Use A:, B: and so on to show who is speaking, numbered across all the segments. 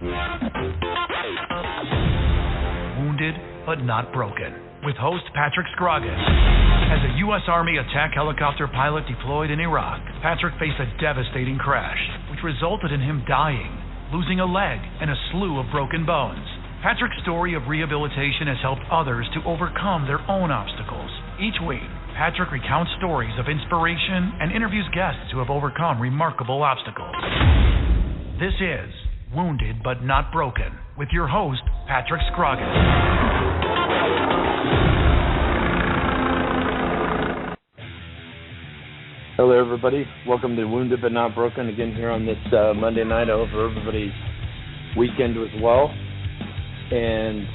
A: Wounded but not broken, with host Patrick Scrogin. As a U.S. Army attack helicopter pilot deployed in Iraq, Patrick faced a devastating crash, which resulted in him dying, losing a leg, and a slew of broken bones. Patrick's story of rehabilitation has helped others to overcome their own obstacles. Each week, Patrick recounts stories of inspiration and interviews guests who have overcome remarkable obstacles. This is Wounded but Not Broken, with your host, Patrick Scrogin.
B: Hello, everybody. Welcome to Wounded but Not Broken, again here on this Monday night. I hope everybody's weekend was well. And,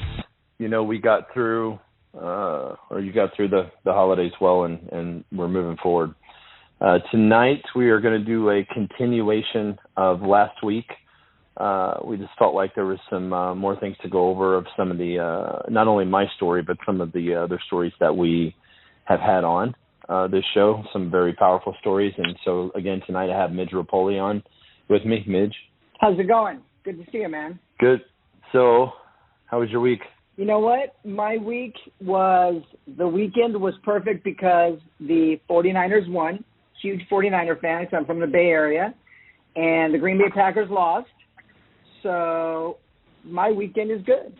B: you know, we got through, you got through the holidays well, and we're moving forward. Tonight, we are going to do a continuation of last week. We just felt like there was some more things to go over of some of the, not only my story, but some of the other stories that we have had on this show, some very powerful stories. And so, again, tonight I have Midge Ripoli on with me. Midge.
C: How's it going? Good to see you, man.
B: Good. So, how was your week?
C: You know what? My weekend was perfect because the 49ers won. Huge 49er fan, so I'm from the Bay Area. And the Green Bay Packers lost. So my weekend is good.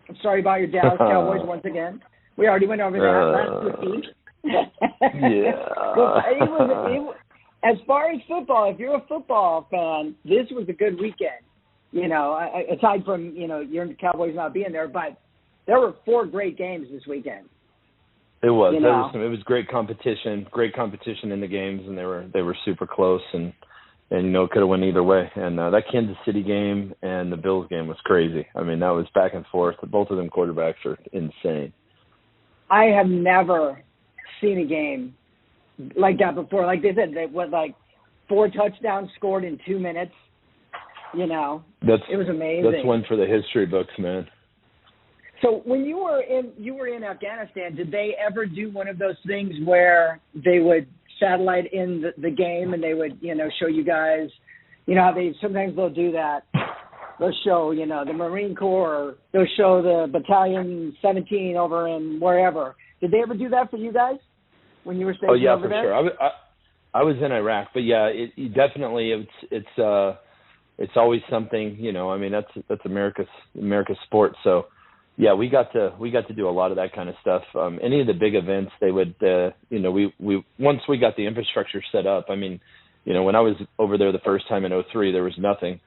C: I'm sorry about your Dallas Cowboys once again. We already went over that last week.
B: Yeah.
C: As far as football, if you're a football fan, this was a good weekend. You know, aside from, you know, your Cowboys not being there, but there were 4 great games this weekend.
B: It was.
C: You know?
B: It was great competition in the games, and they were super close, and you know, it could have went either way. And that Kansas City game and the Bills game was crazy. I mean, that was back and forth. Both of them quarterbacks are insane.
C: I have never seen a game like that before. Like they said, they went like 4 touchdowns scored in 2 minutes. You know, it was amazing.
B: That's one for the history books, man.
C: So when you were in Afghanistan, did they ever do one of those things where they would satellite in the game and they would, you know, show you guys, you know, how they'll do that. They'll show, you know, the Marine Corps, or they'll show the Battalion 17 over in wherever. Did they ever do that for you guys when you were stationed over there?
B: Oh, yeah, for sure. I was in Iraq, but yeah, it definitely, it's always something, you know, I mean, that's America's sport. So yeah, we got to do a lot of that kind of stuff. Any of the big events, they would, you know, we once we got the infrastructure set up. I mean, you know, when I was over there the first time in 2003, there was nothing.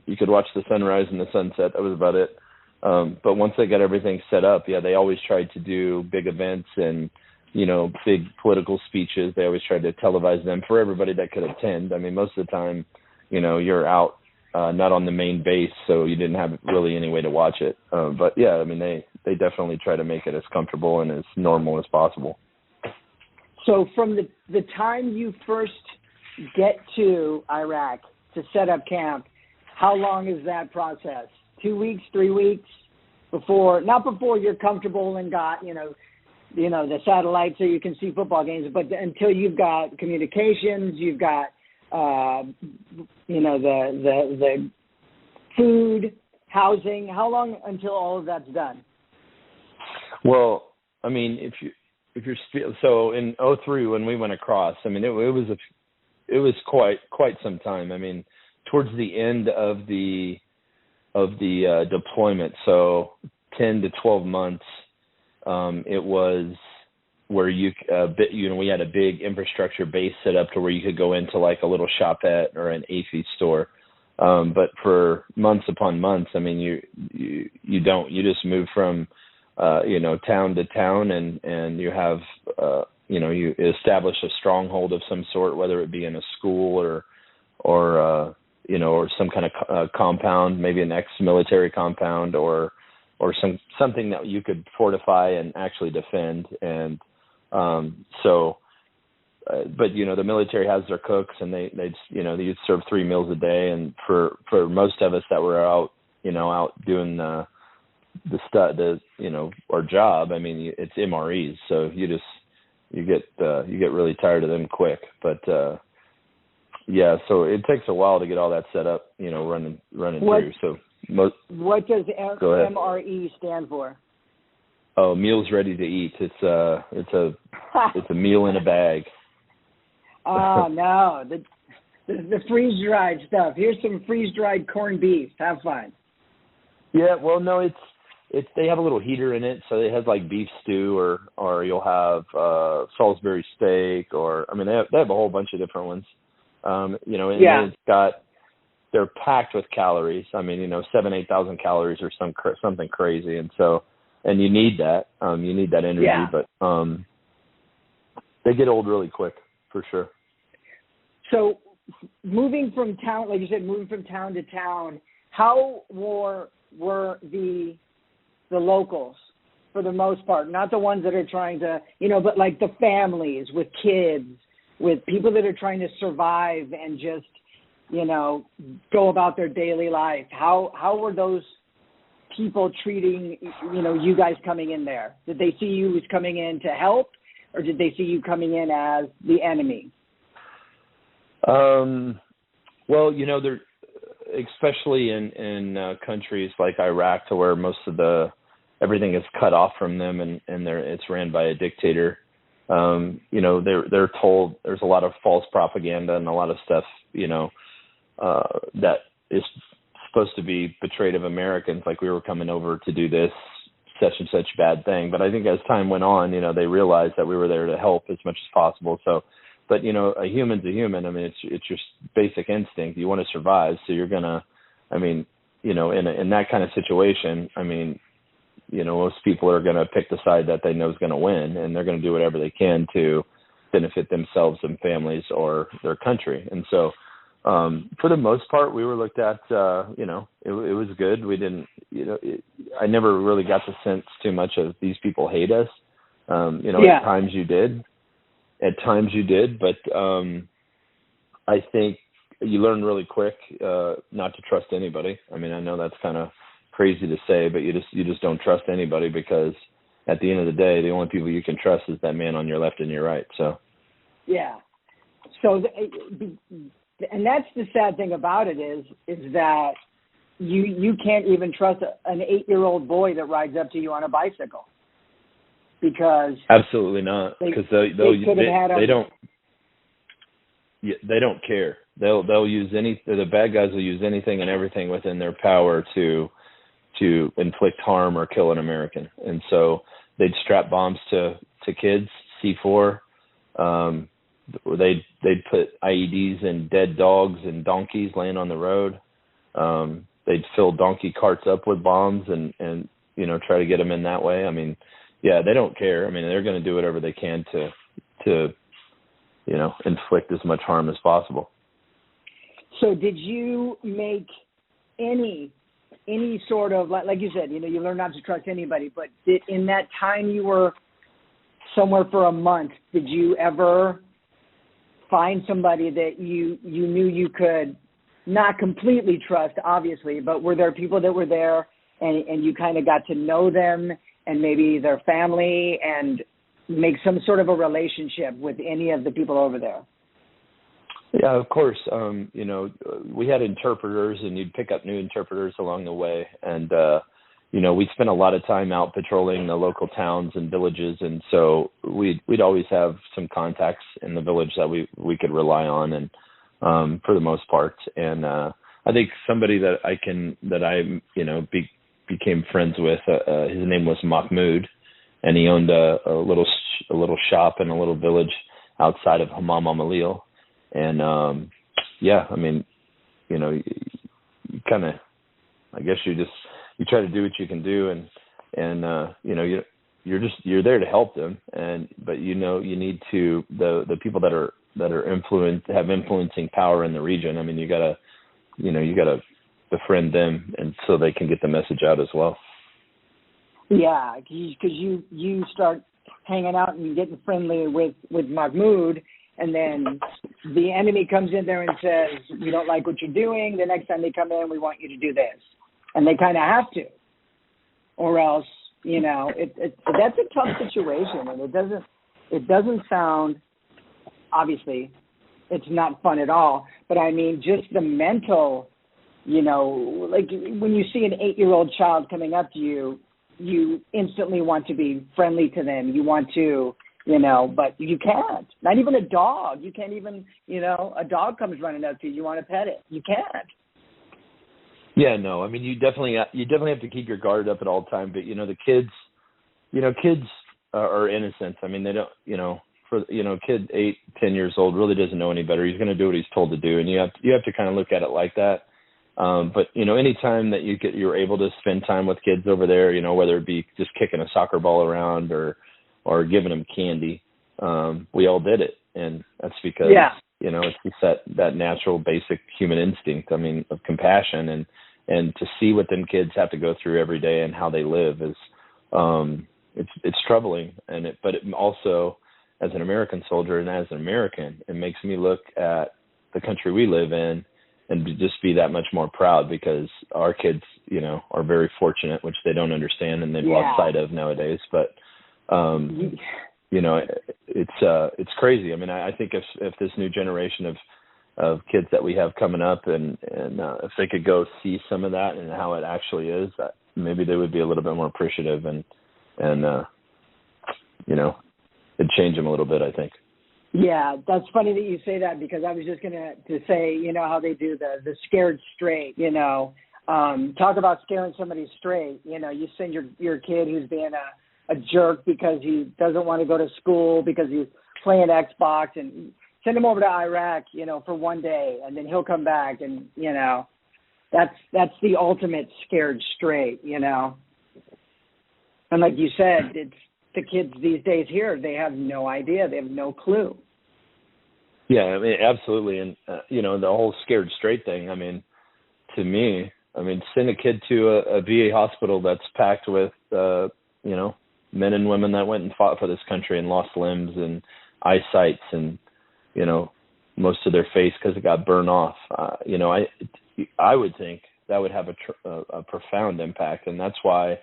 B: You could watch the sunrise and the sunset. That was about it. But once they got everything set up, yeah, they always tried to do big events and, you know, big political speeches. They always tried to televise them for everybody that could attend. I mean, most of the time, you know, you're out. Not on the main base, so you didn't have really any way to watch it. But, yeah, I mean, they definitely try to make it as comfortable and as normal as possible.
C: So from the time you first get to Iraq to set up camp, how long is that process? 2 weeks, 3 weeks? Not before you're comfortable and got, you know, the satellite so you can see football games, but until you've got communications, you've got you know, the food, housing. How long until all of that's done?
B: Well, I mean, if you're so in 2003 when we went across, I mean, it was quite some time. I mean, towards the end of the deployment, so 10 to 12 months, it was where we had a big infrastructure base set up to where you could go into like a little shopette or an AFI store. But for months upon months, I mean, you just move from, you know, town to town and you have, you know, you establish a stronghold of some sort, whether it be in a school or you know, or some kind of compound, maybe an ex-military compound or something that you could fortify and actually defend. And, but you know, the military has their cooks and they you know, they serve 3 meals a day. And for most of us that were out doing you know, our job, I mean, it's MREs. So you get really tired of them quick. But, yeah, so it takes a while to get all that set up, running through. So
C: what does
B: go ahead.
C: MRE stand for?
B: Oh, meals ready to eat. It's a meal in a bag.
C: Oh no, the freeze dried stuff. Here's some freeze dried corned beef. Have fun.
B: Yeah, well, no, it's they have a little heater in it, so it has like beef stew, or you'll have Salisbury steak, or I mean they have a whole bunch of different ones. And they're packed with calories. I mean, 7,000-8,000 calories or something crazy, and you need that. You need that energy, but they get old really quick for sure.
C: So moving from town, like you said, moving from town to town, how were the locals for the most part? Not the ones that are trying to, but like the families with kids, with people that are trying to survive and just, go about their daily life. How were those people treating, you guys coming in there? Did they see you as coming in to help, or did they see you coming in as the enemy?
B: Well, they're especially in countries like Iraq, to where most of everything is cut off from them, and it's ran by a dictator. They're told there's a lot of false propaganda and a lot of stuff, that is supposed to be betrayed of Americans, like we were coming over to do this such and such bad thing. But I think as time went on, they realized that we were there to help as much as possible. So, but a human's a human. I mean, it's your basic instinct. You want to survive, so you're gonna. I mean, in that kind of situation, I mean, most people are gonna pick the side that they know is gonna win, and they're gonna do whatever they can to benefit themselves and families or their country. And so, for the most part, we were looked at. It was good. We didn't. I never really got the sense too much of these people hate us. At times you did. But I think you learn really quick not to trust anybody. I mean, I know that's kind of crazy to say, but you just don't trust anybody, because at the end of the day, the only people you can trust is that man on your left and your right. So
C: yeah. So and that's the sad thing about it is that you can't even trust an 8-year-old boy that rides up to you on a bicycle. Because
B: absolutely not, because they don't care. They'll use the bad guys will use anything and everything within their power to inflict harm or kill an American. And so they'd strap bombs to kids, C4. They'd put IEDs in dead dogs and donkeys laying on the road. They'd fill donkey carts up with bombs and try to get them in that way. I mean, yeah, they don't care. I mean, they're going to do whatever they can to inflict as much harm as possible.
C: So did you make any sort of, like you said, you learn not to trust anybody, but in that time you were somewhere for a month, did you ever find somebody that you knew you could not completely trust, obviously, but were there people that were there and you kind of got to know them and maybe their family and make some sort of a relationship with any of the people over there?
B: Yeah, of course. We had interpreters, and you'd pick up new interpreters along the way. And, we'd spend a lot of time out patrolling the local towns and villages. And so we'd always have some contacts in the village that we could rely on, and for the most part. And I think somebody that I became friends with, his name was Mahmoud, and he owned a little shop in a little village outside of Hammam al-Malil. And I mean, you kind of, I guess you try to do what you can do, and you're there to help them, but you need to the people that are have influencing power in the region. I mean, you gotta befriend them, and so they can get the message out as well.
C: Yeah, because you start hanging out and getting friendly with Mahmoud, and then the enemy comes in there and says, "We don't like what you're doing." The next time they come in, "We want you to do this," and they kind of have to, or else that's a tough situation, and it doesn't sound, obviously, it's not fun at all. But I mean, just the mental, like when you see an 8-year-old child coming up to you, you instantly want to be friendly to them. You want to, but you can't. Not even a dog. You can't even, a dog comes running up to you. You want to pet it. You can't.
B: Yeah, no. I mean, you definitely have to keep your guard up at all time. But the kids, kids are innocent. I mean, they don't, for a kid 8, 10 years old really doesn't know any better. He's going to do what he's told to do, and you have to kind of look at it like that. But any time that you're able to spend time with kids over there, whether it be just kicking a soccer ball around or giving them candy, we all did it, and that's because it's just that natural, basic human instinct. I mean, of compassion and to see what them kids have to go through every day and how they live is it's troubling, but it also, as an American soldier and as an American, it makes me look at the country we live in and just be that much more proud, because our kids, are very fortunate, which they don't understand and they've lost sight of nowadays. But, it's crazy. I mean, I think if this new generation of kids that we have coming up and if they could go see some of that and how it actually is, maybe they would be a little bit more appreciative and it'd change them a little bit, I think.
C: Yeah, that's funny that you say that, because I was just going to say, how they do the scared straight, talk about scaring somebody straight. You send your kid who's being a jerk because he doesn't want to go to school because he's playing Xbox, and send him over to Iraq, for one day, and then he'll come back, and, that's the ultimate scared straight, And like you said, it's the kids these days here, they have no idea. They have no clue.
B: Yeah, I mean, absolutely. And, the whole scared straight thing, I mean, to me, send a kid to a VA hospital that's packed with, men and women that went and fought for this country and lost limbs and eyesights and, most of their face because it got burned off. I would think that would have a profound impact. And that's why,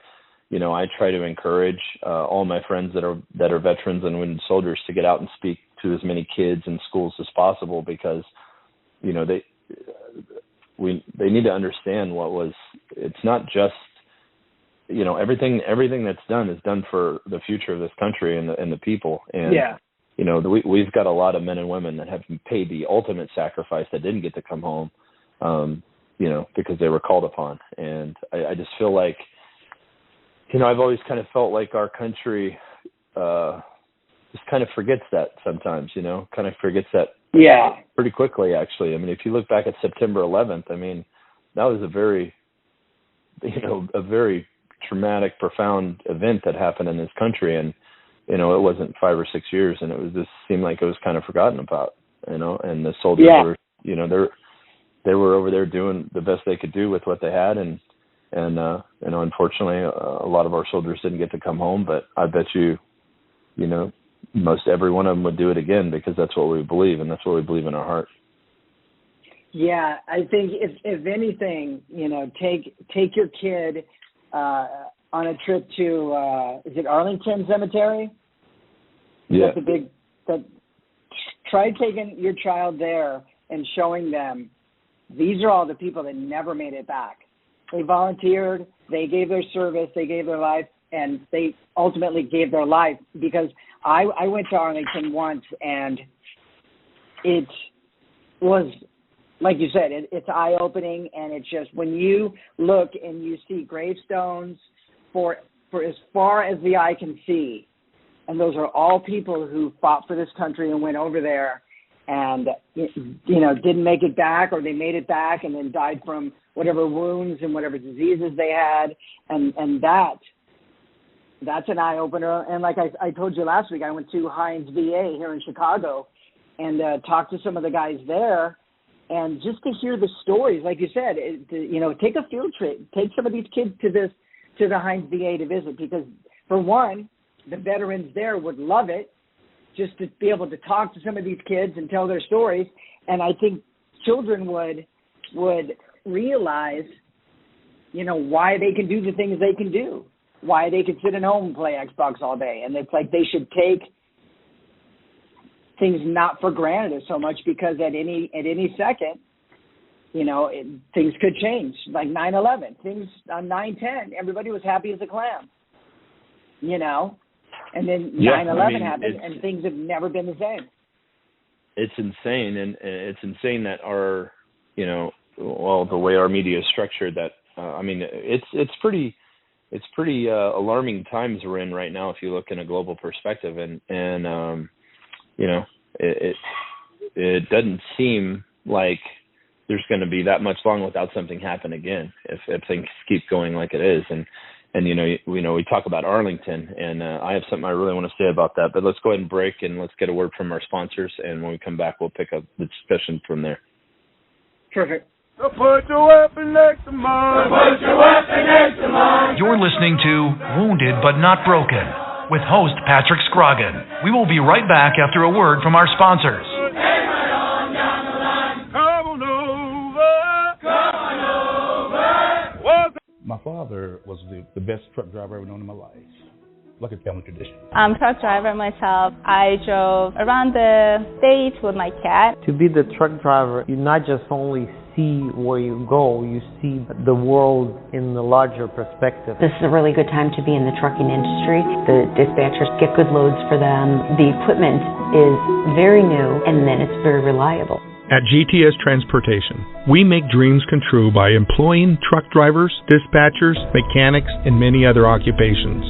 B: I try to encourage all my friends that are veterans and wounded soldiers to get out and speak to as many kids in schools as possible, because, they need to understand it's not just, everything that's done is done for the future of this country and the people. And, we've got a lot of men and women that have paid the ultimate sacrifice that didn't get to come home, because they were called upon. And I just feel like, I've always kind of felt like our country just kind of forgets that sometimes, kind of forgets that pretty quickly, actually. I mean, if you look back at September 11th, that was a very traumatic, profound event that happened in this country. And, it wasn't 5 or 6 years, and it was just seemed like it was kind of forgotten about, and the soldiers were, they were over there doing the best they could do with what they had. And unfortunately, a lot of our soldiers didn't get to come home, but I bet you, most every one of them would do it again, because that's what we believe, and that's what we believe in our heart.
C: Yeah, I think if anything, take your kid on a trip to is it Arlington Cemetery?
B: Yeah.
C: Try taking your child there and showing them these are all the people that never made it back. They volunteered, they gave their service, they gave their life, and they ultimately gave their life, because I went to Arlington once, and it was, like you said, it's eye-opening, and it's just, when you look and you see gravestones for as far as the eye can see, and those are all people who fought for this country and went over there and, didn't make it back, or they made it back and then died from whatever wounds and whatever diseases they had. And that's an eye-opener. And like I told you last week, I went to Hines VA here in Chicago and talked to some of the guys there. And just to hear the stories, like you said, take a field trip, take some of these kids to the Hines VA to visit, because for one, the veterans there would love it, just to be able to talk to some of these kids and tell their stories. And I think children would realize, why they can do the things they can do, why they can sit at home and play Xbox all day. And it's like they should things not for granted so much, because at any second, things could change. Like 9/11, things on 9/10, everybody was happy as a clam, and then 9/11 happened, and things have never been the same.
B: It's insane, and it's insane that our, the way our media is structured. That it's pretty alarming times we're in right now if you look in a global perspective, and it doesn't seem like there's going to be that much long without something happen again if things keep going like it is. And we talk about Arlington, and I have something I really want to say about that, but let's go ahead and break and let's get a word from our sponsors, and when we come back, we'll pick up the discussion from there.
C: Perfect.
D: So put your weapon next to mine. Put your weapon next to mine.
A: You're listening to Wounded But Not Broken with host Patrick Scrogin. We will be right back after a word from our sponsors.
E: My father was the best truck driver I've ever known in my life. Like a family tradition.
F: I'm a truck driver myself. I drove around the state with my cat.
G: To be the truck driver, you not just only see where you go, you see the world in the larger perspective.
H: This is a really good time to be in the trucking industry. The dispatchers get good loads for them. The equipment is very new, and then it's very reliable.
I: At GTS Transportation, we make dreams come true by employing truck drivers, dispatchers, mechanics, and many other occupations.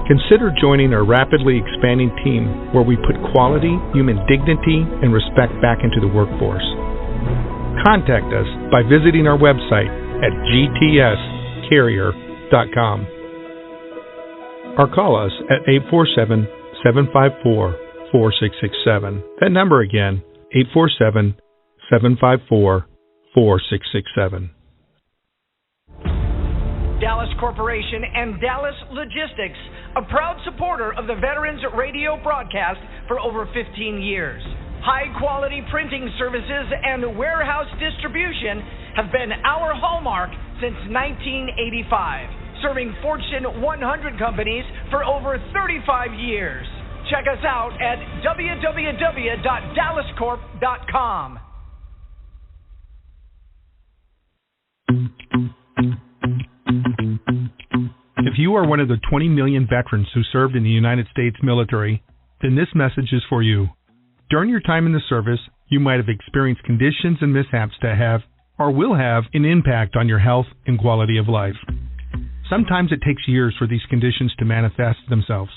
I: Consider joining our rapidly expanding team where we put quality, human dignity, and respect back into the workforce. Contact us by visiting our website at gtscarrier.com or call us at 847-754-4667. That number again, 847-754-4667.
J: Dallas Corporation and Dallas Logistics, a proud supporter of the Veterans Radio broadcast for over 15 years. High-quality printing services and warehouse distribution have been our hallmark since 1985, serving Fortune 100 companies for over 35 years. Check us out at www.dallascorp.com.
I: If you are one of the 20 million veterans who served in the United States military, then this message is for you. During your time in the service, you might have experienced conditions and mishaps that have, or will have, an impact on your health and quality of life. Sometimes it takes years for these conditions to manifest themselves.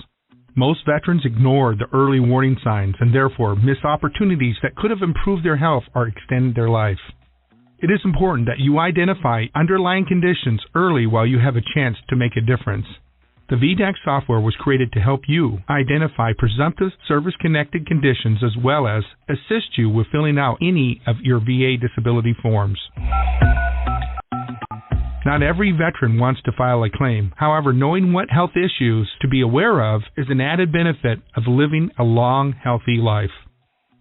I: Most veterans ignore the early warning signs and therefore miss opportunities that could have improved their health or extended their life. It is important that you identify underlying conditions early while you have a chance to make a difference. The VDAC software was created to help you identify presumptive service-connected conditions as well as assist you with filling out any of your VA disability forms. Not every veteran wants to file a claim. However, knowing what health issues to be aware of is an added benefit of living a long, healthy life.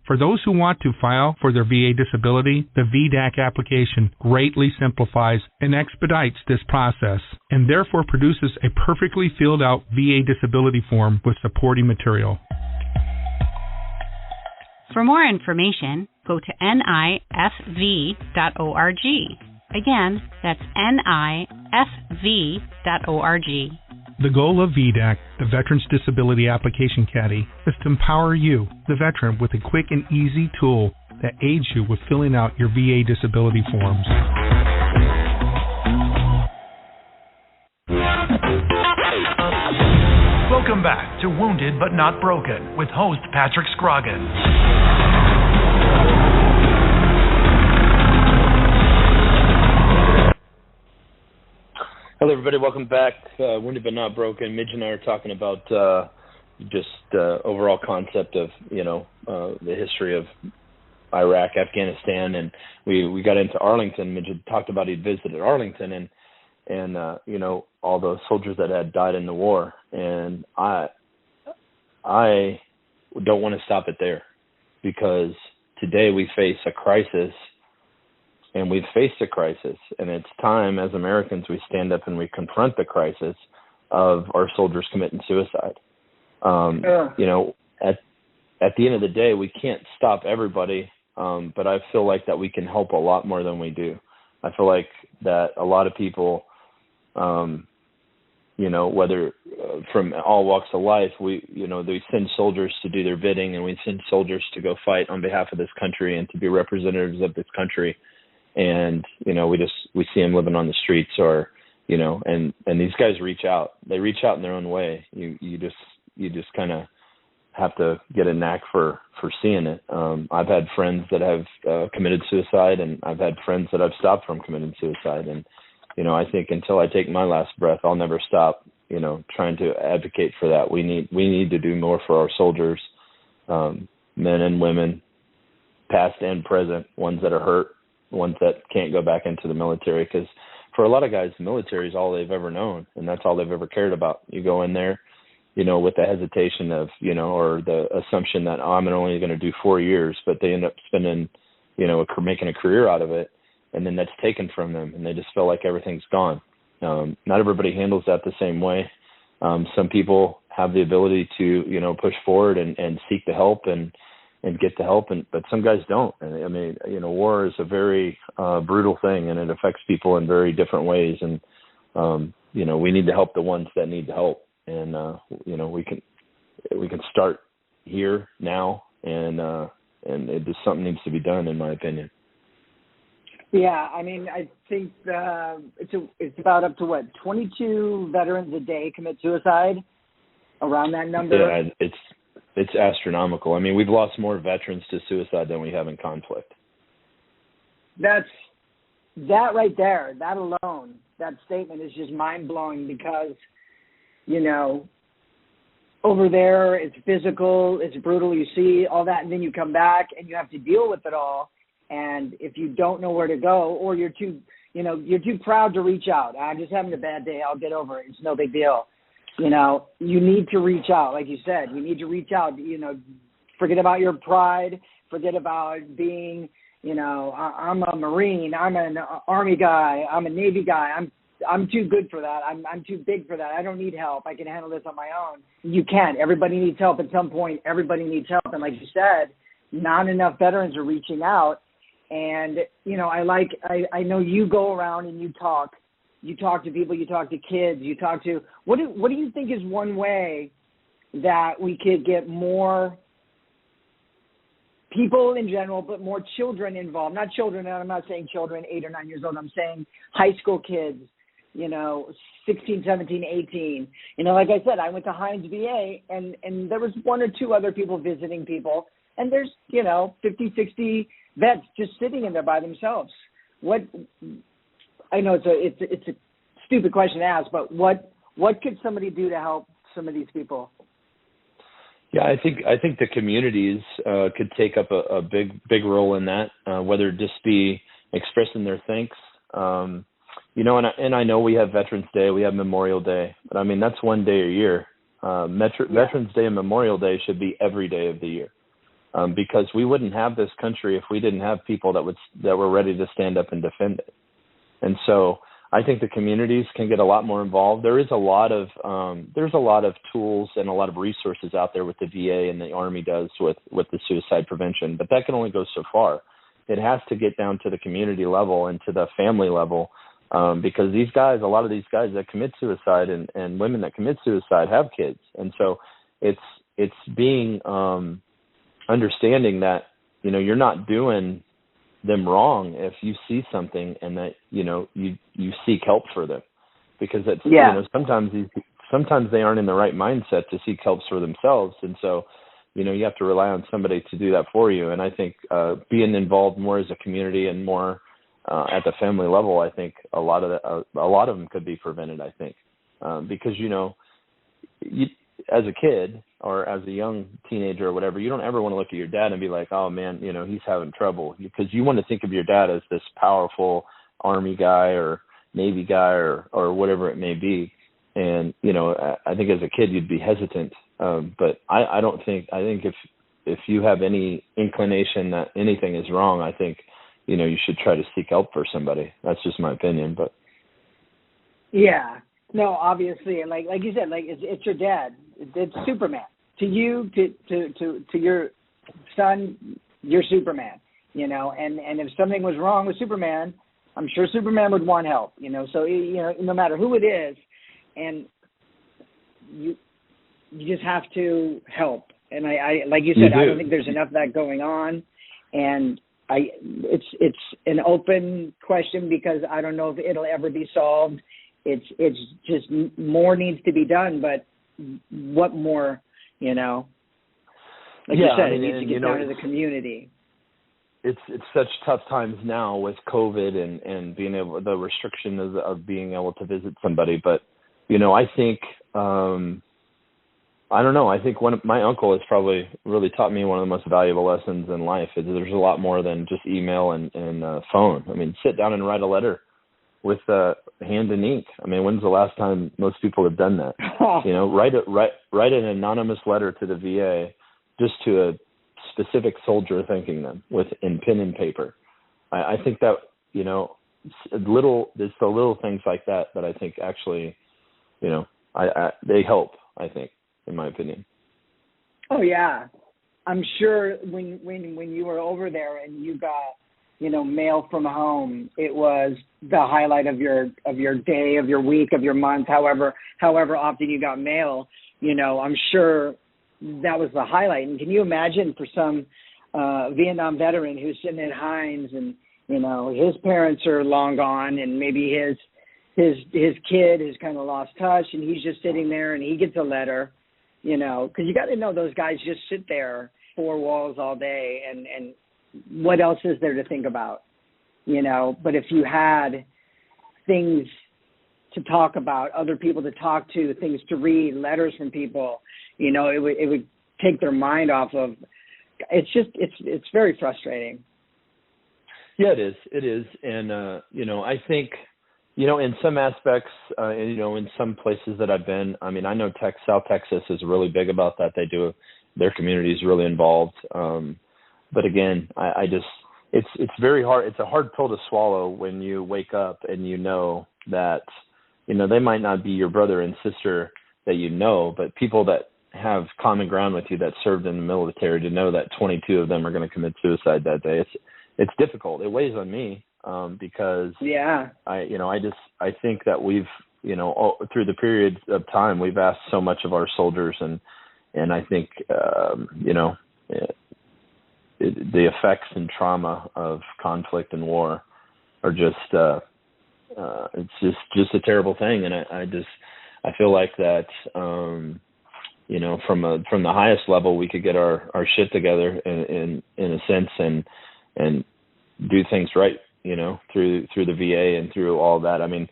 I: For those who want to file for their VA disability, the VDAC application greatly simplifies and expedites this process and therefore produces a perfectly filled out VA disability form with supporting material.
K: For more information, go to nifv.org. Again, that's nifv.org.
I: The goal of VDAC, the Veterans Disability Application Caddy, is to empower you, the veteran, with a quick and easy tool that aids you with filling out your VA disability forms.
A: Welcome back to Wounded But Not Broken with host Patrick Scrogin.
B: Hello, everybody. Welcome back. Wounded But Not Broken. Midge and I are talking about overall concept of, the history of Iraq, Afghanistan, and we got into Arlington. Midge had talked about he'd visited Arlington and all the soldiers that had died in the war. And I don't want to stop it there, because today we face a crisis. And we've faced a crisis, and it's time as Americans we stand up and we confront the crisis of our soldiers committing suicide. at the end of the day, we can't stop everybody, but I feel like that we can help a lot more than we do. I feel like that a lot of people, whether from all walks of life, we send soldiers to do their bidding, and we send soldiers to go fight on behalf of this country and to be representatives of this country. And, we see them living on the streets or, and these guys reach out. They reach out in their own way. You just kind of have to get a knack for seeing it. I've had friends that have committed suicide, and I've had friends that I've stopped from committing suicide. And, I think until I take my last breath, I'll never stop, trying to advocate for that. We need to do more for our soldiers, men and women, past and present, ones that are hurt, ones that can't go back into the military. Because for a lot of guys, the military is all they've ever known, and that's all they've ever cared about. You go in there, with the hesitation of, or the assumption that I'm only going to do 4 years, but they end up spending, making a career out of it, and then that's taken from them, and they just feel like everything's gone. Not everybody handles that the same way. Some people have the ability to, push forward and seek the help and get the help, but some guys don't. And I mean, war is a very brutal thing, and it affects people in very different ways. And we need to help the ones that need the help. And we can start here now, and it just something needs to be done, in my opinion.
C: Yeah, I mean, I think it's about up to 22 veterans a day commit suicide, around that number.
B: Yeah, it's astronomical. I mean, we've lost more veterans to suicide than we have in conflict.
C: That right there, that alone, that statement is just mind-blowing because, over there it's physical, it's brutal, you see all that, and then you come back and you have to deal with it all. And if you don't know where to go, or you're too proud to reach out, I'm just having a bad day, I'll get over it, it's no big deal. You need to reach out, like you said. You need to reach out. Forget about your pride. Forget about being, I'm a Marine. I'm an Army guy. I'm a Navy guy. I'm too good for that. I'm too big for that. I don't need help. I can handle this on my own. You can't. Everybody needs help at some point. Everybody needs help. And like you said, not enough veterans are reaching out. And, I know you go around and you talk to people, you talk to kids, you talk to, what do you think is one way that we could get more people in general, but more children involved? Not children, and I'm not saying children 8 or 9 years old, I'm saying high school kids, 16, 17, 18. Like I said, I went to Hines VA, and there was 1 or 2 other people visiting people, and there's, 50, 60 vets just sitting in there by themselves. I know it's a stupid question to ask, but what could somebody do to help some of these people?
B: Yeah, I think the communities could take up a big role in that, whether it just be expressing their thanks. And I know we have Veterans Day, we have Memorial Day, but I mean that's one day a year. Veterans Day and Memorial Day should be every day of the year. Because we wouldn't have this country if we didn't have people that were ready to stand up and defend it. And so I think the communities can get a lot more involved. There's a lot of tools and a lot of resources out there with the VA and the Army does with the suicide prevention, but that can only go so far. It has to get down to the community level and to the family level, because a lot of these guys that commit suicide and women that commit suicide have kids. And so it's being understanding that, you're not doing them wrong if you see something and that, you seek help for them, because that's, sometimes they aren't in the right mindset to seek help for themselves. And so, you have to rely on somebody to do that for you. And I think, being involved more as a community and more, at the family level, I think a lot of them could be prevented, I think, because, as a kid or as a young teenager or whatever, you don't ever want to look at your dad and be like, oh man, he's having trouble, because you want to think of your dad as this powerful Army guy or Navy guy or whatever it may be. And, I think as a kid you'd be hesitant. But I think if you have any inclination that anything is wrong, I think, you should try to seek help for somebody. That's just my opinion, but.
C: Yeah. No, obviously, and like you said, like it's your dad. It's Superman. you, to your son, you're Superman, you know, and if something was wrong with Superman, I'm sure Superman would want help, you know. So, you know, no matter who it is, and you just have to help. And I like you said, I don't think there's enough of that going on. And it's an open question because I don't know if it'll ever be solved. It's just more needs to be done, but what more, you know? Like you said, it needs to get down to the community.
B: It's such tough times now with COVID and being able, the restriction of being able to visit somebody. But, you know, I think, I don't know. I think my uncle has probably really taught me one of the most valuable lessons in life. Is there's a lot more than just email and phone. I mean, sit down and write a letter with hand and ink. I mean, when's the last time most people have done that? You know, write an anonymous letter to the VA, just to a specific soldier thanking them in pen and paper. I think that, you know, it's the little things like that I think actually, you know, they help, I think, in my opinion.
C: Oh yeah, I'm sure when you were over there and you got, you know, mail from home, it was the highlight of your day, of your week, of your month, however often you got mail. You know, I'm sure that was the highlight. And can you imagine for some Vietnam veteran who's sitting at Hines and, you know, his parents are long gone and maybe his kid has kind of lost touch and he's just sitting there and he gets a letter, you know, because you got to know those guys just sit there, four walls all day, and what else is there to think about, you know? But if you had things to talk about, other people to talk to, things to read, letters from people, you know, it would take their mind off of. It's very frustrating.
B: Yeah, it is, and you know, I think, you know, in some aspects, you know, in some places that I've been, I mean, I know South Texas is really big about that. They do, their community is really involved. But again, I just, it's very hard. It's a hard pill to swallow when you wake up and you know that, you know, they might not be your brother and sister that you know, but people that have common ground with you that served in the military, to know that 22 of them are going to commit suicide that day. It's difficult. It weighs on me. Because I think that we've, you know, through the period of time, we've asked so much of our soldiers, and I think, you know, the effects and trauma of conflict and war are just, it's just a terrible thing. And I feel like that, you know, from the highest level, we could get our shit together in a sense and do things right, you know, through the VA and through all that. I mean,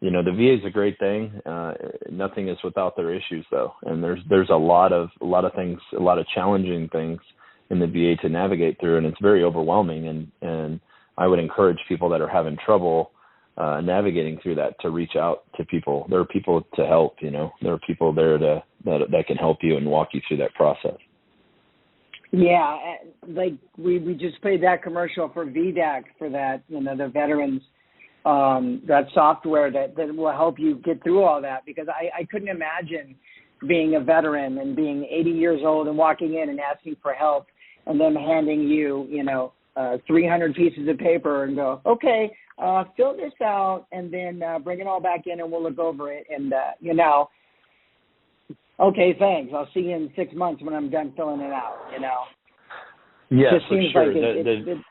B: you know, the VA is a great thing. Nothing is without their issues, though, and there's a lot of things, a lot of challenging things in the VA to navigate through, and it's very overwhelming. And I would encourage people that are having trouble navigating through that to reach out to people. There are people to help. You know, there are people there that can help you and walk you through that process.
C: Yeah, like we just played that commercial for VDAC for that, you know, the veterans, that software that will help you get through all that, because I couldn't imagine being a veteran and being 80 years old and walking in and asking for help and them handing you, you know, 300 pieces of paper and go, okay, fill this out and then bring it all back in and we'll look over it. And, you know, okay, thanks. I'll see you in 6 months when I'm done filling it out, you know.
B: Yeah,
C: it
B: for sure.
C: Like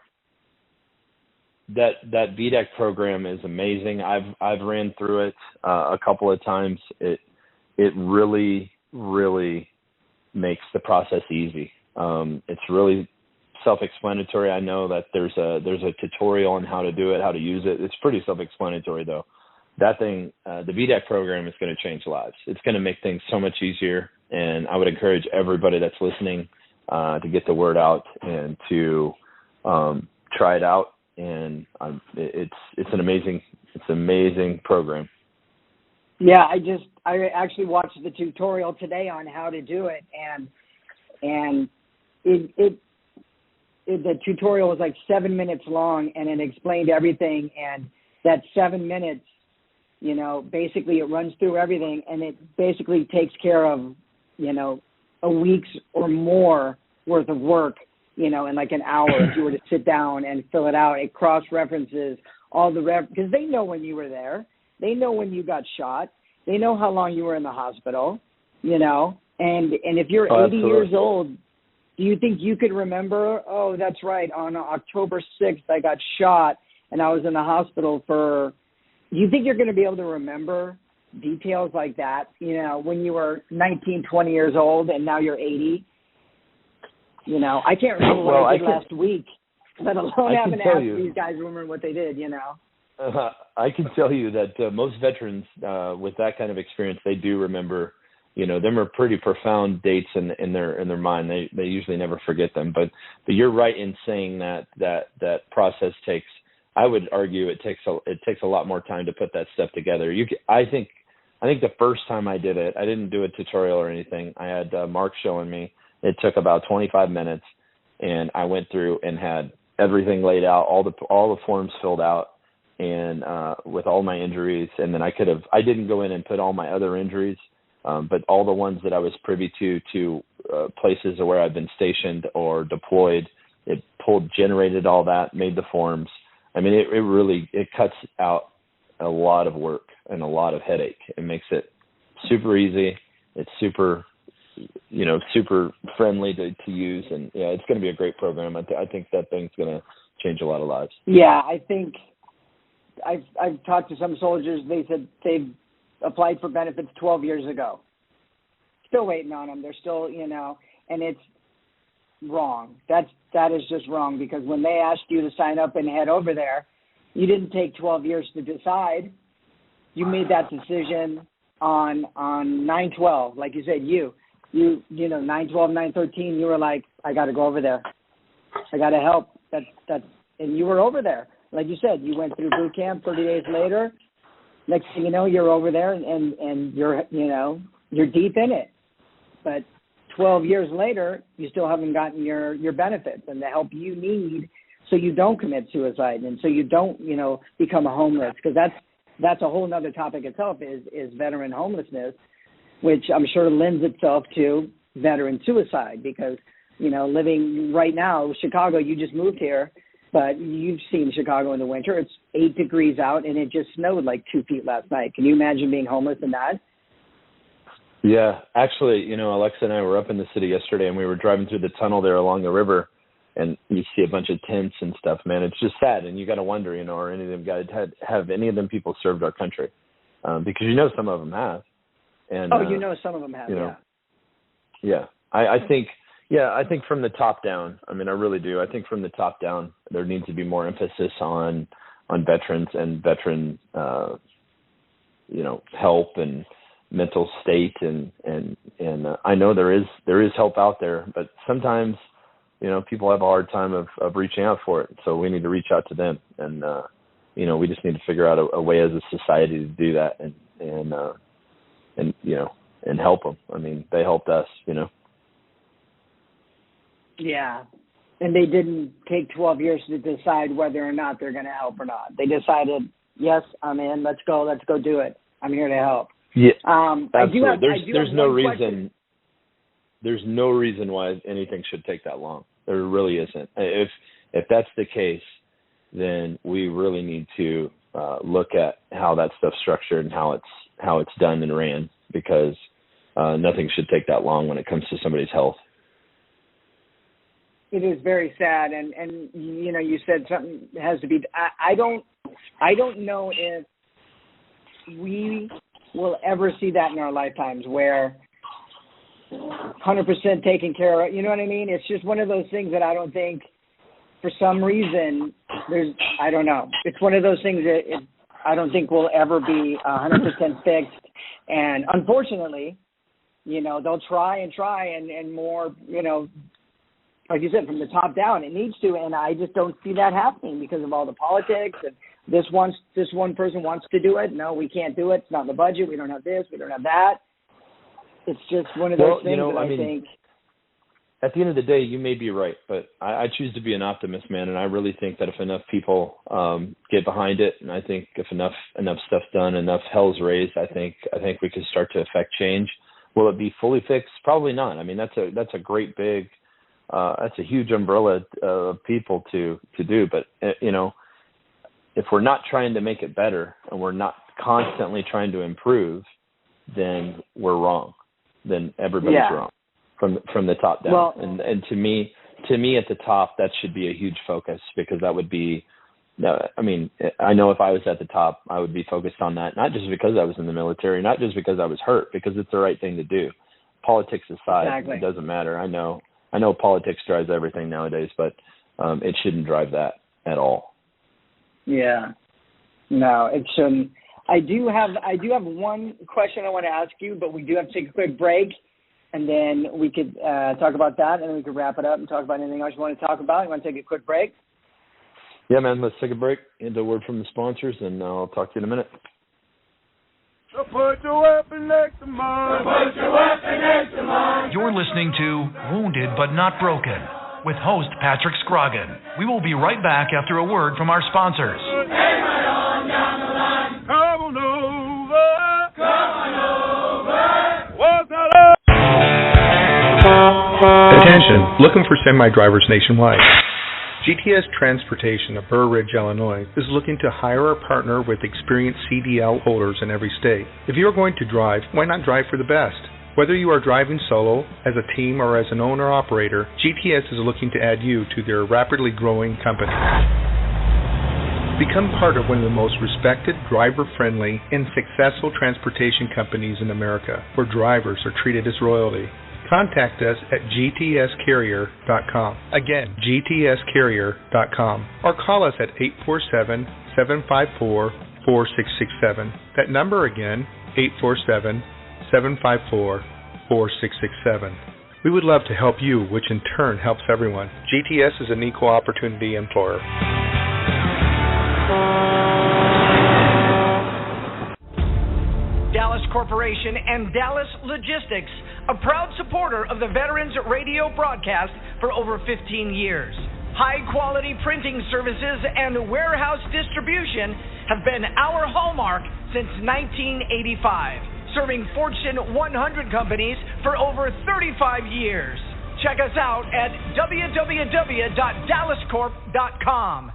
B: that VDAC program is amazing. I've ran through it a couple of times. It really, really makes the process easy. It's really self-explanatory. I know that there's a tutorial on how to do it, how to use it. It's pretty self-explanatory, though. That thing, the VDAC program is going to change lives. It's going to make things so much easier, and I would encourage everybody that's listening to get the word out and to try it out. And it's an amazing program.
C: Yeah, I actually watched the tutorial today on how to do it, and the tutorial was like 7 minutes long, and it explained everything. And that 7 minutes, you know, basically it runs through everything, and it basically takes care of, you know, a week's or more worth of work, in like an hour if you were to sit down and fill it out. It cross-references all the because they know when you were there. They know when you got shot. They know how long you were in the hospital, And if you're 80 years old, do you think you could remember, oh, that's right, on October 6th I got shot and I was in the hospital do you think you're going to be able to remember details like that, when you were 19, 20 years old and now you're 80? I can't remember what I did last week, let alone having to ask these guys remember what they did,
B: I can tell you that most veterans with that kind of experience, they do remember, them are pretty profound dates in their mind. They usually never forget them. But you're right in saying that process takes. I would argue it takes a lot more time to put that stuff together. I think the first time I did it, I didn't do a tutorial or anything. I had Mark showing me. It took about 25 minutes, and I went through and had everything laid out, all the forms filled out, and with all my injuries. And then I didn't go in and put all my other injuries, but all the ones that I was privy to places where I've been stationed or deployed. It generated all that, made the forms. I mean, it really cuts out a lot of work and a lot of headache. It makes it super easy. It's super friendly to use, and it's going to be a great program. I think that thing's going to change a lot of lives.
C: Yeah, I think I've talked to some soldiers. They said they've applied for benefits 12 years ago. Still waiting on them. They're still, and it's wrong. That is just wrong, because when they asked you to sign up and head over there, you didn't take 12 years to decide. You made that decision on 9/12, like you said. You 9/12, 9/13. You were like, I got to go over there. I got to help. And you were over there, like you said. You went through boot camp. 30 days later, next thing you know, you're over there, and you're deep in it. But 12 years later, you still haven't gotten your benefits and the help you need, so you don't commit suicide and so you don't, become homeless. Because that's a whole other topic itself, is veteran homelessness, which I'm sure lends itself to veteran suicide. Because, living right now, Chicago, you just moved here, but you've seen Chicago in the winter. It's 8 degrees out, and it just snowed like 2 feet last night. Can you imagine being homeless in that?
B: Yeah, actually, Alexa and I were up in the city yesterday, and we were driving through the tunnel there along the river, and you see a bunch of tents and stuff. Man, it's just sad, and you got to wonder, are any of them guys have any of them people served our country? Because some of them have. And
C: some of them have.
B: Yeah, I think from the top down. I mean, I really do. I think from the top down, there needs to be more emphasis on veterans and veteran, help and mental state, and I know there is help out there, but sometimes people have a hard time of reaching out for it. So we need to reach out to them, and we just need to figure out a way as a society to do that, and help them. I mean, they helped us,
C: Yeah, and they didn't take 12 years to decide whether or not they're going to help or not. They decided, yes, I'm in. Let's go do it. I'm here to help.
B: Yeah,
C: absolutely.
B: There's no reason. Question. There's no reason why anything should take that long. There really isn't. If that's the case, then we really need to look at how that stuff's structured and how it's done and ran, because nothing should take that long when it comes to somebody's health.
C: It is very sad, and you said something has to be. I don't know if we will ever see that in our lifetimes, where 100% taken care of. You know what I mean? It's just one of those things that I don't think, for some reason, I don't know. It's one of those things that I don't think will ever be 100% fixed. And unfortunately, they'll try and more, like you said, from the top down, it needs to. And I just don't see that happening because of all the politics. And this one person wants to do it. No, we can't do it. It's not in the budget. We don't have this. We don't have that. It's just one of those things that I think.
B: At the end of the day, you may be right, but I choose to be an optimist, man, and I really think that if enough people get behind it, and I think if enough stuff's done, enough hell's raised, I think we can start to affect change. Will it be fully fixed? Probably not. I mean, that's a great big, that's a huge umbrella of people to do. But if we're not trying to make it better and we're not constantly trying to improve, then we're wrong. Then everybody's wrong from the top down. Well, and to me at the top, that should be a huge focus, because that would be, I mean, I know if I was at the top, I would be focused on that, not just because I was in the military, not just because I was hurt, because it's the right thing to do. Politics aside, It doesn't matter. I know politics drives everything nowadays, but it shouldn't drive that at all. Yeah.
C: No, it shouldn't. I do have one question I want to ask you, but we do have to take a quick break, and then we could talk about that, and then we could wrap it up and talk about anything else you want to talk about. You want to take a quick break?
B: Yeah, man, let's take a break, get a word from the sponsors, and I'll talk to you in a minute.
D: So put your weapon next to mine. So put your weapon next to mine.
A: You're listening to Wounded But Not Broken with host Patrick Scrogin. We will be right back after a word from our sponsors.
D: Hey, right on down the line. Come on over. Come on over. What's that up?
I: Attention, looking for semi-drivers nationwide. GTS Transportation of Burr Ridge, Illinois is looking to hire or partner with experienced CDL holders in every state. If you are going to drive, why not drive for the best? Whether you are driving solo, as a team, or as an owner-operator, GTS is looking to add you to their rapidly growing company. Become part of one of the most respected, driver-friendly, and successful transportation companies in America, where drivers are treated as royalty. Contact us at gtscarrier.com. Again, gtscarrier.com. Or call us at 847-754-4667. That number again, 847-754-4667. We would love to help you, which in turn helps everyone. GTS is an equal opportunity employer.
J: Dallas Corporation and Dallas Logistics, a proud supporter of the Veterans Radio broadcast for over 15 years. High-quality printing services and warehouse distribution have been our hallmark since 1985, serving Fortune 100 companies for over 35 years. Check us out at www.dallascorp.com.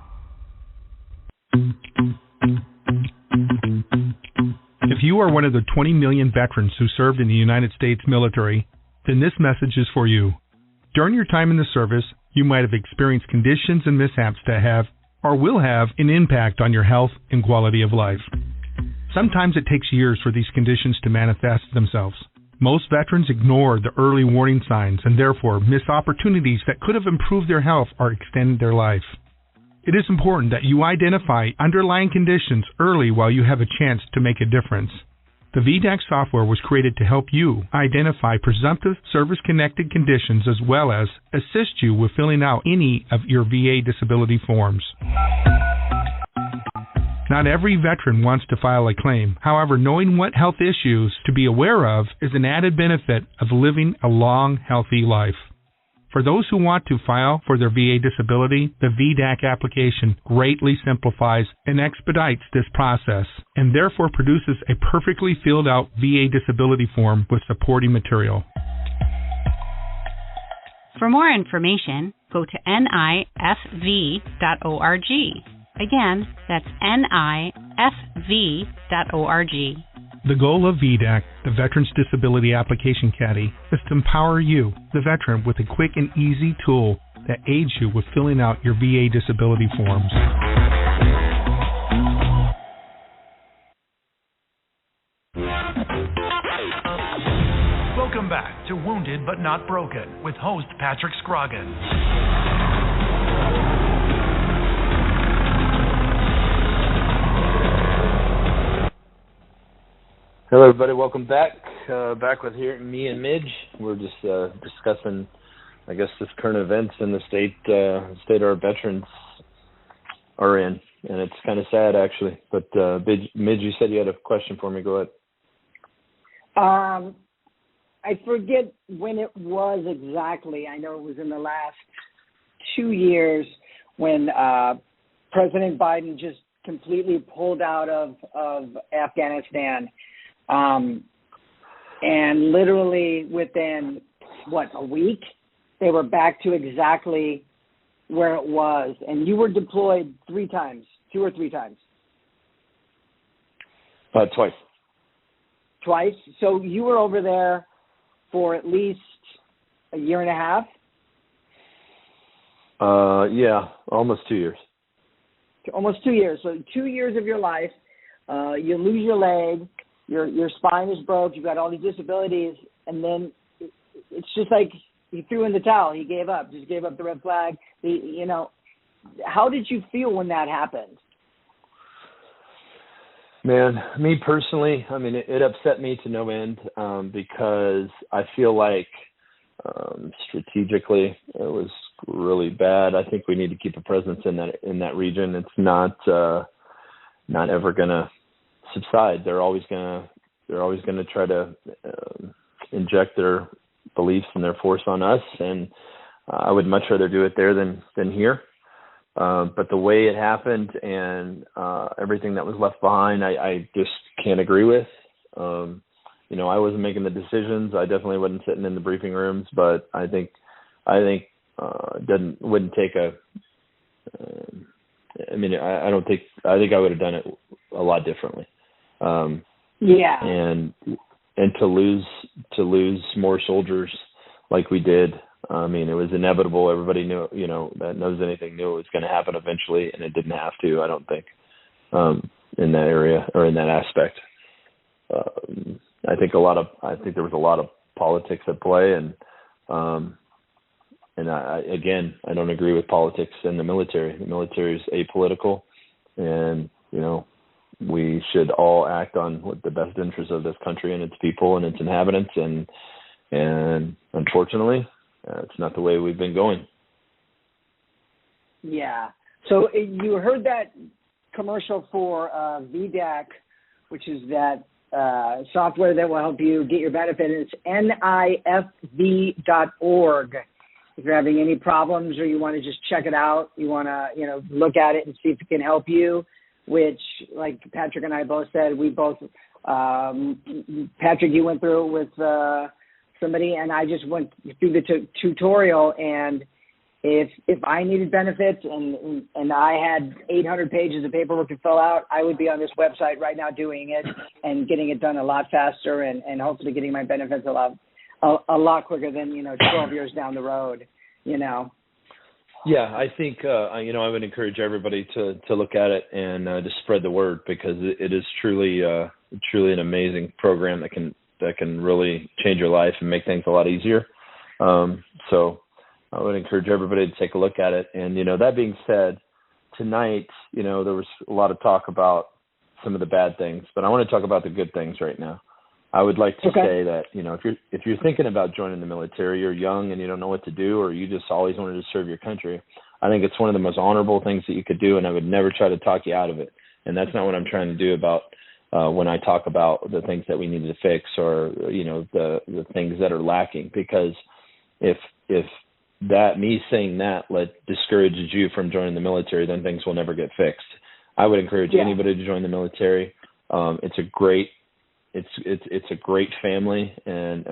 I: If you are one of the 20 million veterans who served in the United States military, then this message is for you. During your time in the service, you might have experienced conditions and mishaps that have, or will have, an impact on your health and quality of life. Sometimes it takes years for these conditions to manifest themselves. Most veterans ignore the early warning signs and therefore miss opportunities that could have improved their health or extended their life. It is important that you identify underlying conditions early while you have a chance to make a difference. The VDAC software was created to help you identify presumptive service-connected conditions as well as assist you with filling out any of your VA disability forms. Not every veteran wants to file a claim. However, knowing what health issues to be aware of is an added benefit of living a long, healthy life. For those who want to file for their VA disability, the VDAC application greatly simplifies and expedites this process and therefore produces a perfectly filled out VA disability form with supporting material.
K: For more information, go to nifv.org. Again, that's nifv.org.
I: The goal of VDAC, the Veterans Disability Application Caddy, is to empower you, the veteran, with a quick and easy tool that aids you with filling out your VA disability forms.
A: Welcome back to Wounded But Not Broken with host Patrick Scrogin.
B: Hello, everybody. Welcome back. Back with me and Midge. We're just discussing, I guess, this current events in the state our veterans are in, and it's kind of sad, actually. But Midge, you said you had a question for me. Go ahead.
C: I forget when it was exactly. I know it was in the last 2 years when President Biden just completely pulled out of Afghanistan. and literally within, a week, they were back to exactly where it was. And you were deployed 2 or 3 times?
B: Twice.
C: Twice? So you were over there for at least a year and a half?
B: Yeah, almost 2 years.
C: Almost 2 years. So 2 years of your life, you lose your leg, your spine is broke, you've got all these disabilities, and then it's just like he threw in the towel. He gave up, just gave up the red flag. How did you feel when that happened?
B: Man, me personally, I mean, it upset me to no end because I feel like strategically it was really bad. I think we need to keep a presence in that region. It's not ever going to subside. They're always going to try to inject their beliefs and their force on us, and I would much rather do it there than here. But the way it happened and everything that was left behind, I just can't agree with. I wasn't making the decisions. I definitely wasn't sitting in the briefing rooms, but I think wouldn't take a. I think I would have done it a lot differently.
C: Yeah.
B: And to lose more soldiers like we did. I mean, it was inevitable. Everybody knew, that knows anything knew it was going to happen eventually, and it didn't have to, I don't think, in that area or in that aspect. I think there was a lot of politics at play, and I don't agree with politics in the military. The military is apolitical, and we should all act on what the best interest of this country and its people and its inhabitants, and unfortunately, it's not the way we've been going.
C: Yeah. So you heard that commercial for VDAC, which is that software that will help you get your benefit. It's NIFV.org. If you're having any problems or you want to just check it out, you want to look at it and see if it can help you. Which, like Patrick and I both said, we both Patrick, you went through it with somebody, and I just went through the tutorial, and if I needed benefits and I had 800 pages of paperwork to fill out, I would be on this website right now doing it and getting it done a lot faster and hopefully getting my benefits a lot quicker than 12 years down the road.
B: Yeah, I think I would encourage everybody to look at it and to spread the word, because it is truly an amazing program that can really change your life and make things a lot easier. So I would encourage everybody to take a look at it. And that being said, tonight there was a lot of talk about some of the bad things, but I want to talk about the good things right now. I would like to say that if you're thinking about joining the military, you're young and you don't know what to do, or you just always wanted to serve your country, I think it's one of the most honorable things that you could do, and I would never try to talk you out of it. And that's not what I'm trying to do about when I talk about the things that we need to fix, or the things that are lacking. Because if me saying that discourages you from joining the military, then things will never get fixed. I would encourage anybody to join the military. It's a great family, and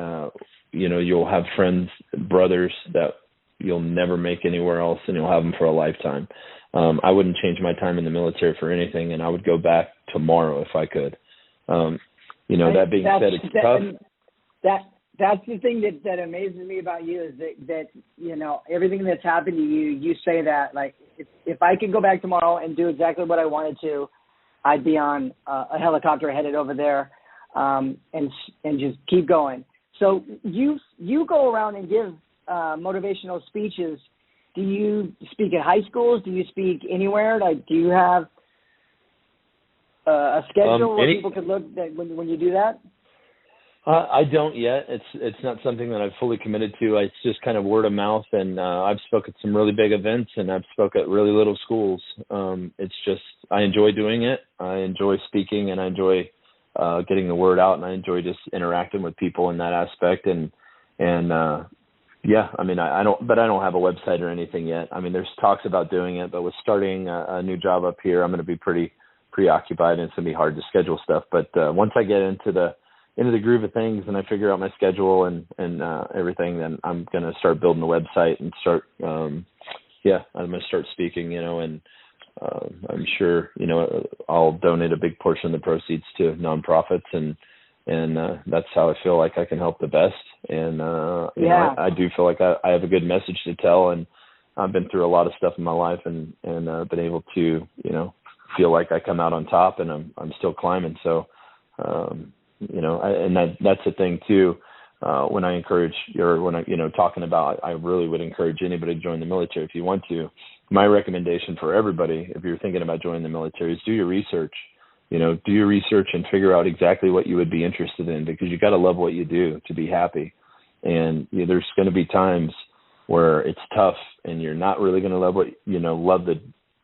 B: you'll have friends, brothers that you'll never make anywhere else, and you'll have them for a lifetime. I wouldn't change my time in the military for anything, and I would go back tomorrow if I could. That being said, it's tough.
C: That's the thing that amazes me about you, is that everything that's happened to you, you say that, like, if I could go back tomorrow and do exactly what I wanted to, I'd be on a helicopter headed over there. And just keep going. So you go around and give motivational speeches. Do you speak at high schools? Do you speak anywhere? Like, do you have a schedule where people could look at when you do that?
B: I don't yet. It's not something that I've fully committed to. It's just kind of word of mouth, and I've spoke at some really big events, and I've spoke at really little schools. It's just, I enjoy doing it. I enjoy speaking, and I enjoy getting the word out, and I enjoy just interacting with people in that aspect. I don't have a website or anything yet. I mean, there's talks about doing it, but with starting a new job up here, I'm going to be pretty preoccupied, and it's going to be hard to schedule stuff. But once I get into into the groove of things and I figure out my schedule and everything, then I'm going to start building the website and start, I'm going to start speaking, and I'm sure, I'll donate a big portion of the proceeds to nonprofits and that's how I feel like I can help the best. And, I do feel like I have a good message to tell, and I've been through a lot of stuff in my life and been able to, feel like I come out on top, and I'm still climbing. So, that's the thing too. When I encourage, or when I, talking about, I really would encourage anybody to join the military if you want to. My recommendation for everybody, if you're thinking about joining the military, is do your research. Do your research and figure out exactly what you would be interested in, because you got to love what you do to be happy. And there's going to be times where it's tough, and you're not really going to love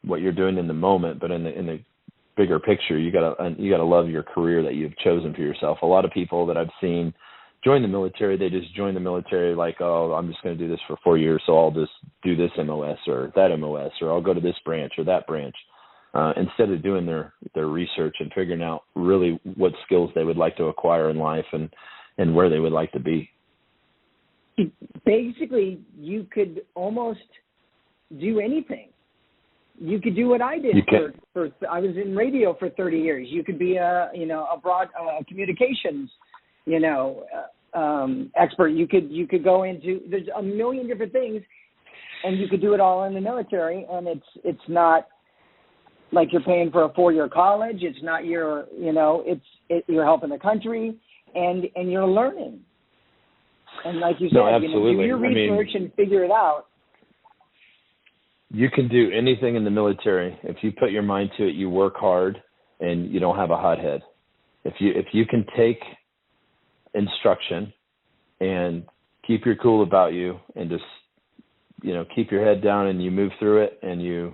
B: what you're doing in the moment, but in the bigger picture, you gotta love your career that you've chosen for yourself. A lot of people that I've seen join the military, they just join the military like, oh, I'm just going to do this for 4 years, so I'll just do this MOS or that MOS, or I'll go to this branch or that branch, instead of doing their research and figuring out really what skills they would like to acquire in life and where they would like to be.
C: Basically, you could almost do anything. You could do what I did. I was in radio for 30 years. You could be a broad communications, expert. You could go into, there's a million different things, and you could do it all in the military. And it's not like you're paying for a 4-year college. It's not you're helping the country, and you're learning. And like you said,
B: absolutely.
C: Do your research and figure it out.
B: You can do anything in the military if you put your mind to it. You work hard and you don't have a hot head. If you can take instruction and keep your cool about you and just keep your head down and you move through it and you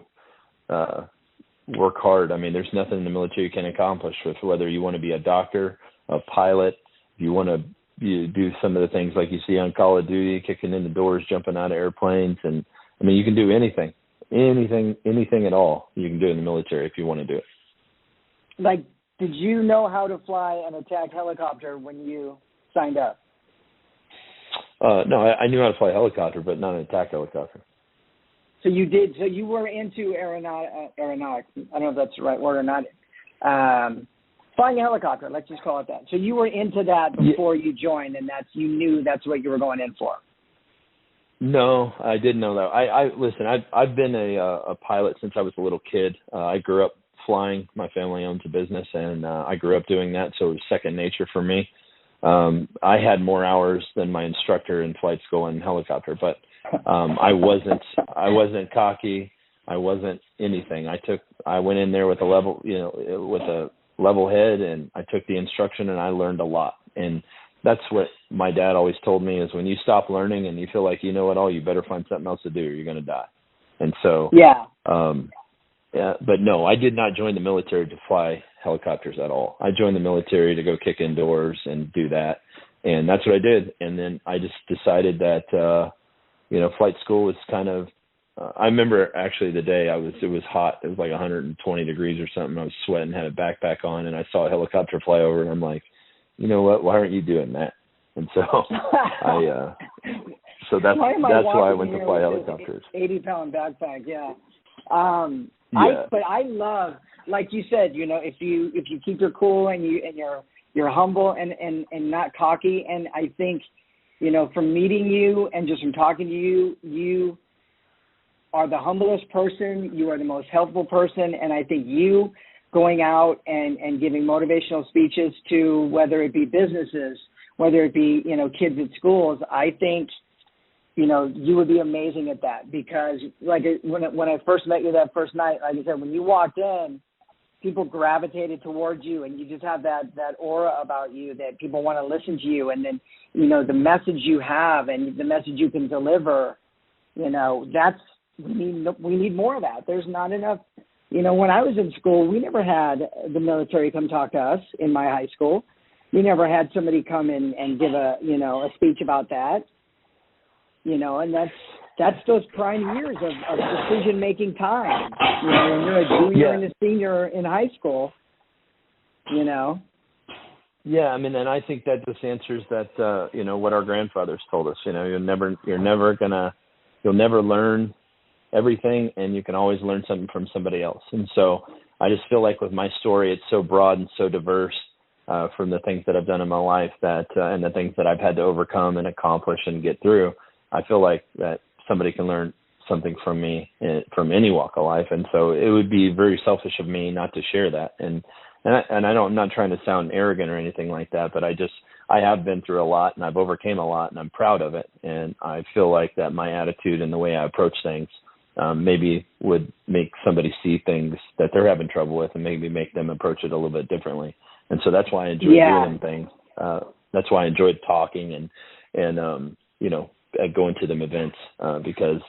B: work hard. I mean, there's nothing in the military you can accomplish with, whether you want to be a doctor, a pilot, if you want to do some of the things like you see on Call of Duty, kicking in the doors, jumping out of airplanes, and I mean, you can do anything at all. You can do it in the military if you want to do it.
C: Like, did you know how to fly an attack helicopter when you signed up?
B: No, I knew how to fly a helicopter, but not an attack helicopter.
C: So you did. So you were into aeronautics. I don't know if that's the right word or not. Flying a helicopter, let's just call it that. So you were into that before you joined, and you knew that's what you were going in for.
B: No, I didn't know that. Listen, I've been a pilot since I was a little kid. I grew up flying. My family owns a business, and I grew up doing that, so it was second nature for me. I had more hours than my instructor in flight school and helicopter, but I wasn't cocky. I wasn't anything. I went in there with a level head, and I took the instruction, and I learned a lot. And that's what my dad always told me, is when you stop learning and you feel like you know it all, you better find something else to do, or you're going to die. And so, but no, I did not join the military to fly helicopters at all. I joined the military to go kick indoors and do that. And that's what I did. And then I just decided that, flight school was kind of, I remember actually the day it was hot. It was like 120 degrees or something. I was sweating, had a backpack on, and I saw a helicopter fly over, and I'm like, you know what? Why aren't you doing that? And so that's why I went to fly helicopters.
C: 80-pound backpack, yeah. But I love, like you said, if you keep your cool and you're humble and not cocky, and I think, from meeting you and just from talking to you, you are the humblest person. You are the most helpful person, and I think you going out and giving motivational speeches to, whether it be businesses, whether it be, kids at schools, I think, you would be amazing at that, because like when I first met you that first night, like I said, when you walked in, people gravitated towards you, and you just have that aura about you that people want to listen to you. And then, the message you have and the message you can deliver, we need more of that. There's not enough. When I was in school, we never had the military come talk to us in my high school. We never had somebody come in and give a speech about that. And that's those prime years of decision-making time. When you're a junior and a senior in high school,
B: Yeah, I mean, and I think that just answers that, what our grandfathers told us. You'll never learn everything, and you can always learn something from somebody else. And so I just feel like with my story, it's so broad and so diverse from the things that I've done in my life that and the things that I've had to overcome and accomplish and get through. I feel like that somebody can learn something from me from any walk of life. And so it would be very selfish of me not to share that. And I'm not trying to sound arrogant or anything like that, but I have been through a lot and I've overcame a lot and I'm proud of it. And I feel like that my attitude and the way I approach things maybe would make somebody see things that they're having trouble with and maybe make them approach it a little bit differently. And so that's why I enjoy doing things. That's why I enjoyed talking and going to them events because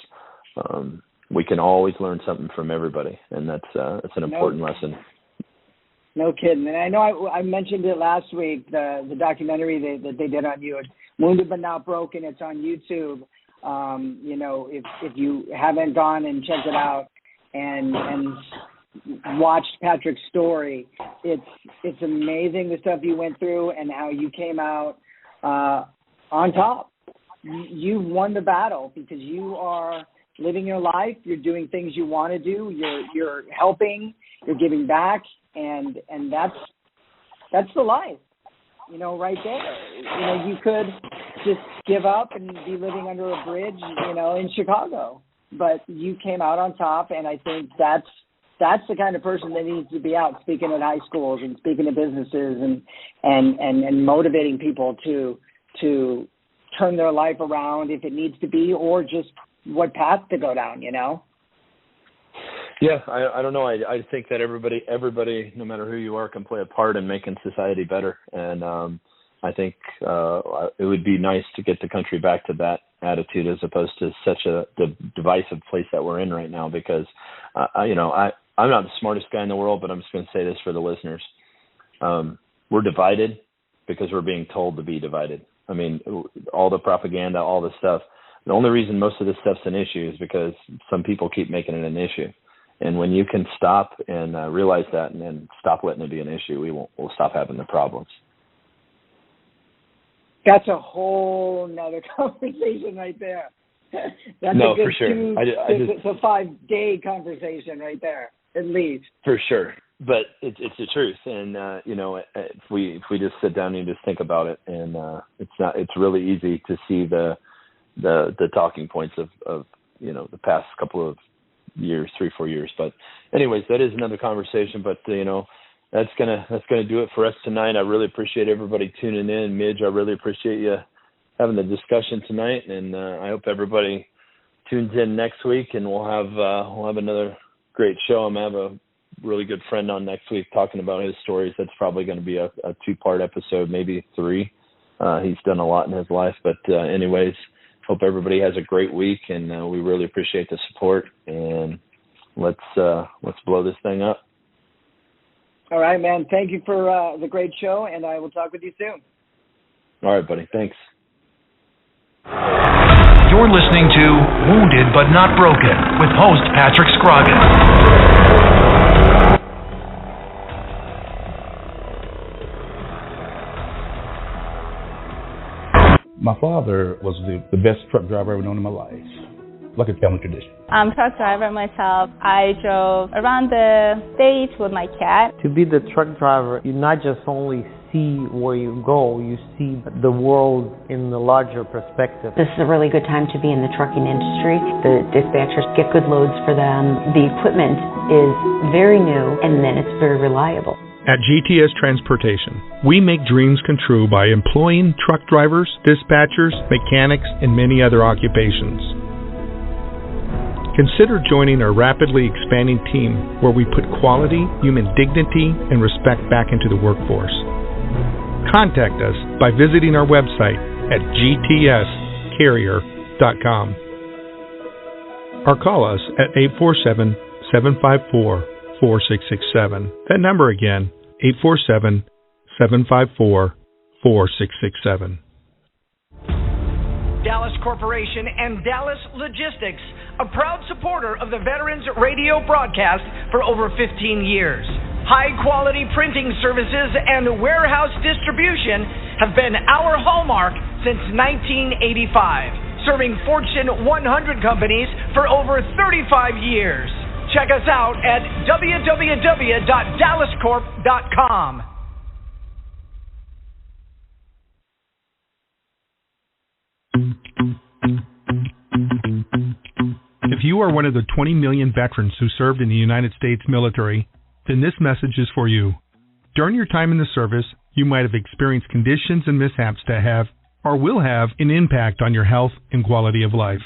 B: we can always learn something from everybody, and that's an important lesson.
C: No kidding. And I know I mentioned it last week, the documentary that they did on you, Wounded But Not Broken. It's on YouTube. If you haven't gone and checked it out and watched Patrick's story, it's amazing the stuff you went through and how you came out on top. You've won the battle because you are living your life. You're doing things you want to do. You're helping. You're giving back, and that's the life. Right there. You could just give up and be living under a bridge, in Chicago. But you came out on top, and I think that's the kind of person that needs to be out speaking at high schools and speaking to businesses and motivating people to turn their life around if it needs to be, or just what path to go down,
B: Yeah, I don't know. I think that everybody, no matter who you are, can play a part in making society better. And I think it would be nice to get the country back to that attitude as opposed to such a divisive place that we're in right now. Because, I'm not the smartest guy in the world, but I'm just going to say this for the listeners. We're divided because we're being told to be divided. I mean, all the propaganda, all the stuff. The only reason most of this stuff's an issue is because some people keep making it an issue. And when you can stop and realize that and then stop letting it be an issue, we'll stop having the problems.
C: That's a whole nother conversation right there. That's a good
B: for sure.
C: It's a 5-day conversation right there, at least.
B: For sure. But it's the truth. And, if we just sit down and just think about it, and it's really easy to see the talking points of the past couple of years, 3-4 years. But anyways, that is another conversation. But that's gonna do it for us tonight. I really appreciate everybody tuning in. Midge, I really appreciate you having the discussion tonight, and I hope everybody tunes in next week, and we'll have another great show. I'm gonna have a really good friend on next week talking about his stories. That's probably going to be a 2-part episode, maybe 3. He's done a lot in his life. But anyways, hope everybody has a great week, and we really appreciate the support. And let's blow this thing up.
C: All right, man. Thank you for the great show, and I will talk with you soon.
B: All right, buddy. Thanks.
A: You're listening to Wounded But Not Broken with host Patrick Scrogin.
E: My father was the best truck driver I've ever known in my life. Like a family tradition.
F: I'm a truck driver myself. I drove around the state with my cat.
G: To be the truck driver, you not just only see where you go, you see the world in the larger perspective.
H: This is a really good time to be in the trucking industry. The dispatchers get good loads for them. The equipment is very new, and then it's very reliable.
I: At GTS Transportation, we make dreams come true by employing truck drivers, dispatchers, mechanics, and many other occupations. Consider joining our rapidly expanding team where we put quality, human dignity, and respect back into the workforce. Contact us by visiting our website at gtscarrier.com or call us at 847-754-4667. That number again, 847-754-4667.
J: Dallas Corporation and Dallas Logistics, a proud supporter of the Veterans Radio broadcast for over 15 years. High-quality printing services and warehouse distribution have been our hallmark since 1985, serving Fortune 100 companies for over 35 years. Check us out at www.dallascorp.com.
I: If you are one of the 20 million veterans who served in the United States military, then this message is for you. During your time in the service, you might have experienced conditions and mishaps that have, or will have, an impact on your health and quality of life.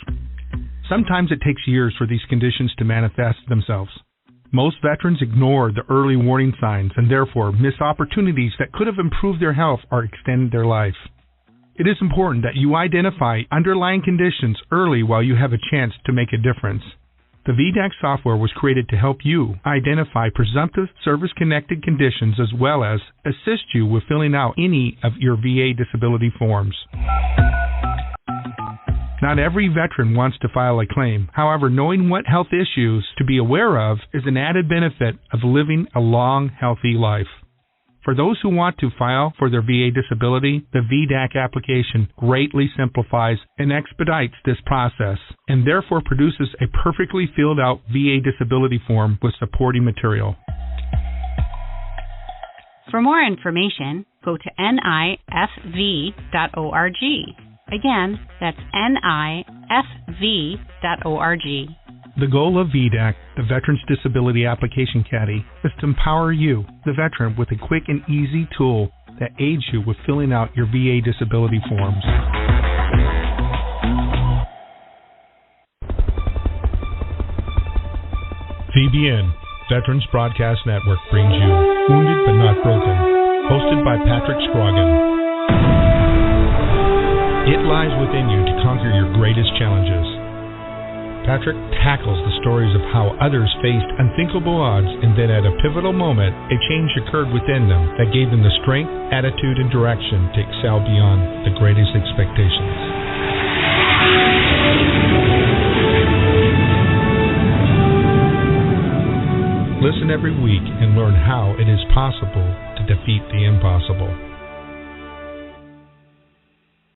I: Sometimes it takes years for these conditions to manifest themselves. Most veterans ignore the early warning signs and therefore miss opportunities that could have improved their health or extended their life. It is important that you identify underlying conditions early while you have a chance to make a difference. The VDAC software was created to help you identify presumptive service-connected conditions as well as assist you with filling out any of your VA disability forms. Not every veteran wants to file a claim. However, knowing what health issues to be aware of is an added benefit of living a long, healthy life. For those who want to file for their VA disability, the VDAC application greatly simplifies and expedites this process and therefore produces a perfectly filled out VA disability form with supporting material.
K: For more information, go to nifv.org. Again, that's nifv.org.
I: The goal of VDAC, the Veterans Disability Application Caddy, is to empower you, the veteran, with a quick and easy tool that aids you with filling out your VA disability forms. VBN, Veterans Broadcast Network, brings you Wounded But Not Broken, hosted by Patrick Scrogin. It lies within you to conquer your greatest challenges. Patrick tackles the stories of how others faced unthinkable odds and then at a pivotal moment, a change occurred within them that gave them the strength, attitude, and direction to excel beyond the greatest expectations. Listen every week and learn how it is possible to defeat the impossible.